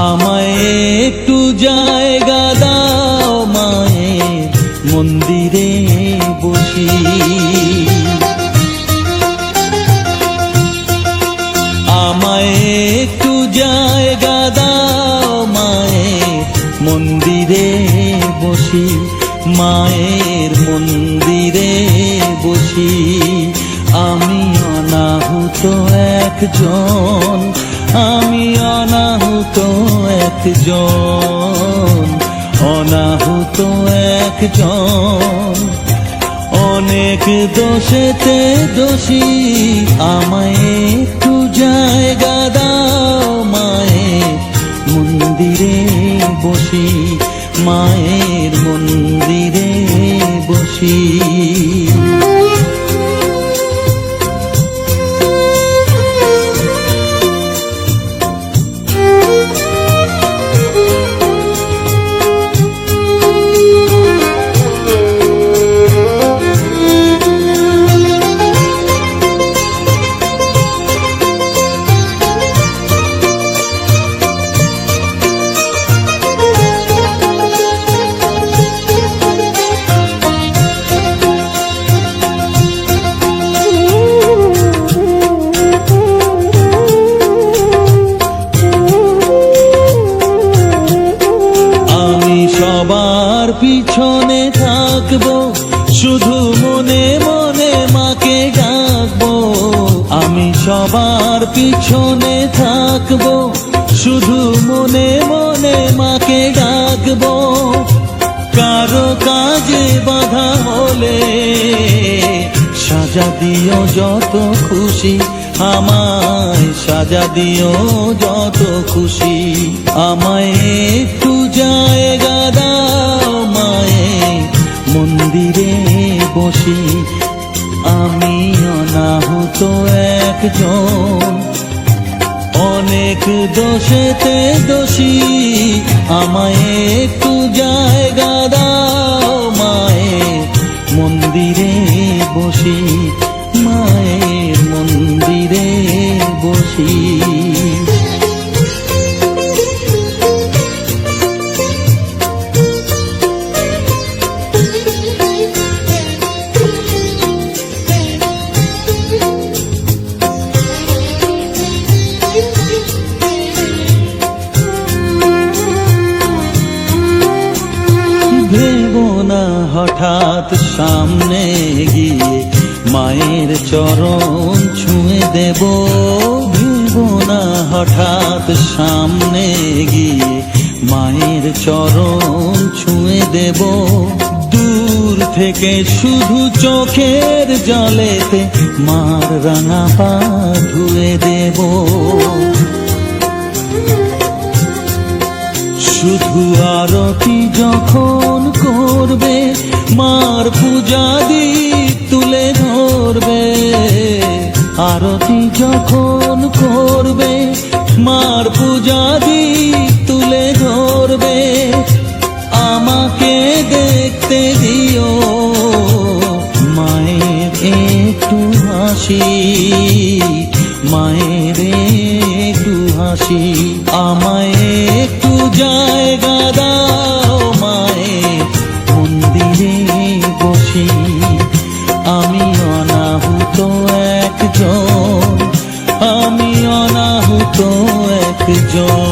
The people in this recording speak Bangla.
আমায় একটু জায়গা দাও মায়ের মন্দিরে বসি। আমায় একটু জায়গা দাও মায়ের মন্দিরে বসি, মায়ের মন্দিরে বসি। আমি অনাহুত একজন, আমি অনাহুত একজন, অনাহুত একজন। অনেক দোষেতে দোষী, আমায় একটু জায়গা দাও মায়ের মন্দিরে বসি, মায়ের মন্দিরে বসি। সবার পিছনে থাকবো, শুধু মনে মনে মাকে ডাকবো। আমি সবার পিছনে থাকবো, শুধু মনে মনে মাকে ডাকবো। কারো কাজে বাধা হলে সাজা দিও যত খুশি, আমায় সাজা দিও যত খুশি। আমায় একটু জায়গা দাও মায়ের মন্দিরে বসি, আমি অনাহুত একজন। অনেক দোষেতে দোষী, আমায় একটু জায়গা দাও মায়ের মন্দিরে বসি, মায়ের মন্দিরে বসি। ভেবো না হঠাৎ সামনে গিয়ে মায়ের চরণ ছুঁয়ে দেব। ভেবো না হঠাৎ সামনে গিয়ে মায়ের চরণ ছুঁয়ে দেব। দূর থেকে শুধু চোখের জলেতে মার রাঙা পা ধুয়ে দেব। শুধু আরতি যখন করবে, মার পূজা দীপ তুলে ধরবে। আরতি যখন করবে, মার পূজা দীপ তুলে ধরবে। আমাকে দেখতে দিও মায়ের একটু হাসি, মায়ের একটু হাসি। আমায় একটু জায়গা দাও মায়ের মন্দিরে বসি, আমি অনাহুত একজন, আমি অনাহুত একজন।